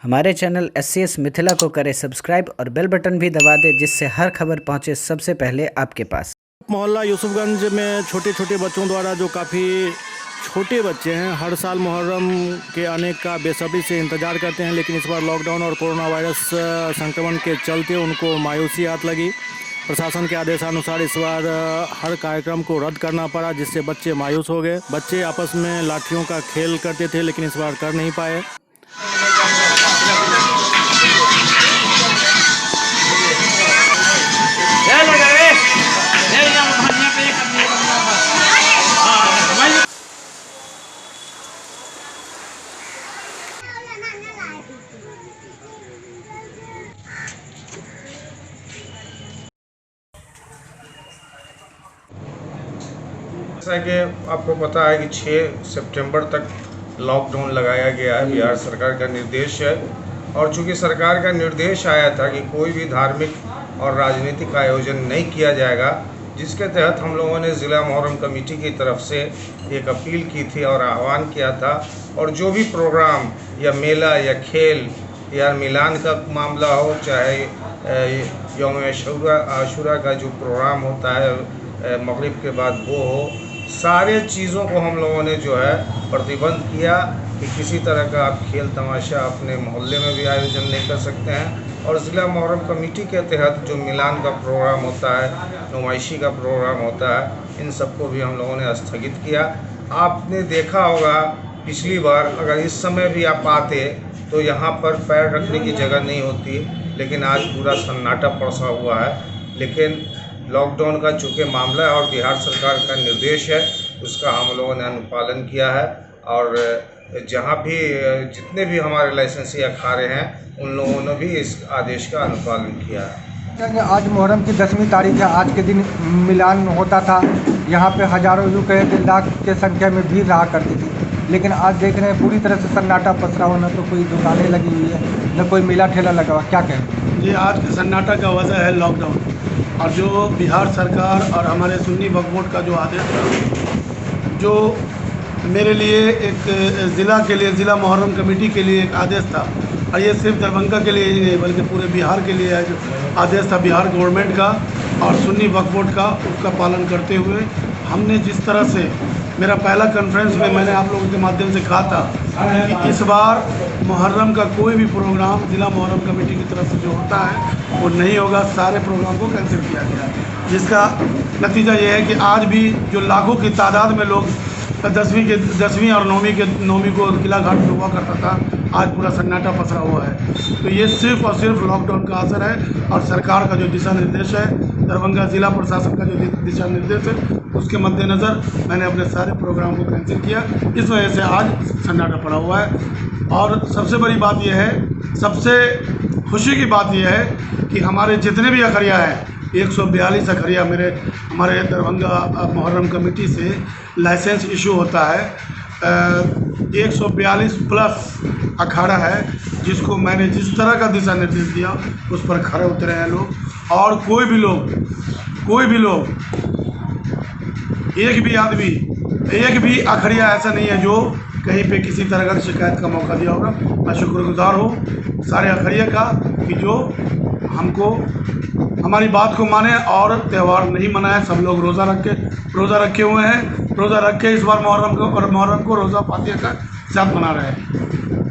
हमारे channel SCS Mithila को करें सब्सक्राइब और बेल बटन भी दबा दें, जिससे हर खबर पहुंचे सबसे पहले आपके पास। मोहल्ला यूसुफगंज में छोटे छोटे बच्चों द्वारा, जो काफ़ी छोटे बच्चे हैं, हर साल मुहर्रम के आने का बेसब्री से इंतज़ार करते हैं, लेकिन इस बार लॉकडाउन और कोरोना वायरस संक्रमण के चलते उनको मायूसी हाथ लगी। प्रशासन के आदेशानुसार इस बार हर कार्यक्रम को रद्द करना पड़ा, जिससे बच्चे मायूस हो गए। बच्चे आपस में लाठियों का खेल करते थे, लेकिन इस बार कर नहीं पाए। जैसा कि आपको पता है कि 6 सितंबर तक लॉकडाउन लगाया गया है, बिहार सरकार का निर्देश है। और चूंकि सरकार का निर्देश आया था कि कोई भी धार्मिक और राजनीतिक आयोजन नहीं किया जाएगा, जिसके तहत हम लोगों ने ज़िला मुहर्रम कमेटी की तरफ से एक अपील की थी और आह्वान किया था। और जो भी प्रोग्राम या मेला या खेल या मिलान का मामला हो, चाहे यौम आशूरा का जो प्रोग्राम होता है मगरिब के बाद, वो हो, सारे चीज़ों को हम लोगों ने जो है प्रतिबंध किया कि किसी तरह का आप खेल तमाशा अपने मोहल्ले में भी आयोजन नहीं कर सकते हैं। और ज़िला मुहर्रम कमेटी के तहत जो मिलान का प्रोग्राम होता है, नुमाइशी का प्रोग्राम होता है, इन सबको भी हम लोगों ने स्थगित किया। आपने देखा होगा पिछली बार अगर इस समय भी आप आते तो यहाँ पर पैर रखने की जगह नहीं होती, लेकिन आज पूरा सन्नाटा पड़ा हुआ है। लेकिन लॉकडाउन का चूँकि मामला है और बिहार सरकार का निर्देश है, उसका हम लोगों ने अनुपालन किया है। और जहाँ भी जितने भी हमारे लाइसेंसी अखाड़े हैं, उन लोगों ने भी इस आदेश का अनुपालन किया है। आज मुहर्रम की 10वीं तारीख है। आज के दिन मिलान होता था, यहाँ पे हज़ारों यूँ कहे लाख के संख्या में भीड़ रहा करती थी। लेकिन आज देख रहे हैं पूरी तरह से सन्नाटा पसरा हुआ, न तो कोई दुकानें लगी हुई है, न कोई मेला ठेला लगा हुआ। क्या कहें? ये आज के सन्नाटा का वजह है लॉकडाउन, और जो बिहार सरकार और हमारे सुन्नी वक्फ बोर्ड का जो आदेश था, जो मेरे लिए एक ज़िला के लिए, ज़िला मुहर्रम कमेटी के लिए एक आदेश था, और ये सिर्फ दरभंगा के लिए ही नहीं बल्कि पूरे बिहार के लिए आदेश था, बिहार गवर्नमेंट का और सुन्नी वक्फ बोर्ड का। उसका पालन करते हुए हमने जिस तरह से, मेरा पहला कॉन्फ्रेंस में मैंने आप लोगों के माध्यम से कहा था कि इस बार मुहर्रम का कोई भी प्रोग्राम ज़िला मुहर्रम कमेटी की तरफ से जो होता है वो नहीं होगा। सारे प्रोग्राम को कैंसिल किया गया, जिसका नतीजा ये है कि आज भी जो लाखों की तादाद में लोग 10वीं और 9वीं को किला घाट में हुआ करता था, आज पूरा सन्नाटा पसरा हुआ है। तो ये सिर्फ और सिर्फ लॉकडाउन का असर है, और सरकार का जो दिशा निर्देश है, दरभंगा ज़िला प्रशासन का जो दिशा निर्देश है, उसके मद्देनज़र मैंने अपने सारे प्रोग्राम को कैंसिल किया। इस वजह से आज सन्नाटा पड़ा हुआ है। और सबसे बड़ी बात यह है, सबसे खुशी की बात यह है कि हमारे जितने भी अखड़िया हैं, 142 अखड़िया हमारे दरभंगा मुहर्रम कमेटी से लाइसेंस इशू होता है। 142 प्लस अखाड़ा है, जिसको मैंने जिस तरह का दिशा निर्देश दिया उस पर खड़े उतरे हैं लोग। और कोई भी लोग एक भी आदमी, एक भी अखड़िया ऐसा नहीं है जो कहीं पे किसी तरह का शिकायत का मौका दिया होगा। मैं शुक्रगुजार हूँ सारे अखड़िया का कि जो हमको, हमारी बात को माने और त्यौहार नहीं मनाए। सब लोग रोज़ा रखे हुए हैं, रोज़ा रख के इस बार मुहर्रम को रोज़ा फातिहा का साथ मना रहे हैं।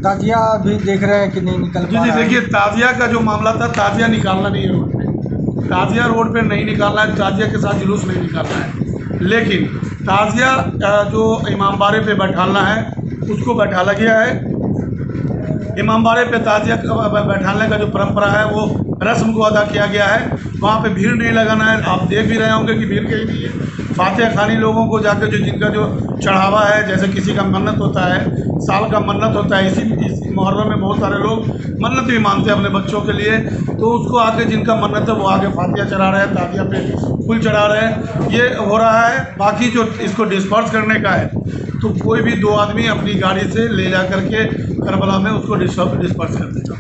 ताजिया भी देख रहे हैं कि नहीं निकल जी, देखिए, ताजिया का जो मामला था, ताजिया निकालना नहीं है रोड पे, ताजिया रोड पे नहीं निकालना है, ताजिया के साथ जुलूस नहीं निकालना है। लेकिन ताजिया जो इमामबाड़े पे बैठालना है, उसको बैठाला गया है। इमामबाड़े पे ताजिया बैठाने का जो परंपरा है, वो रस्म को अदा किया गया है। वहाँ पे भीड़ नहीं लगाना है। आप देख भी रहे होंगे कि भीड़ कहीं नहीं है। फातिहा खानी लोगों को जाकर जिनका जो चढ़ावा है, जैसे किसी का मन्नत होता है, साल का मन्नत होता है, इस मुहर्रम में बहुत सारे लोग मन्नत भी मानते हैं अपने बच्चों के लिए, तो उसको आके जिनका मन्नत है वो आगे फातिहा चढ़ा रहे हैं, ताजिया पे फूल चढ़ा रहे हैं। ये हो रहा है। बाकी जो इसको डिस्पर्स करने का है, तो कोई भी 2 आदमी अपनी गाड़ी से ले जा करके करबला में उसको डिस्पर्स कर देगा।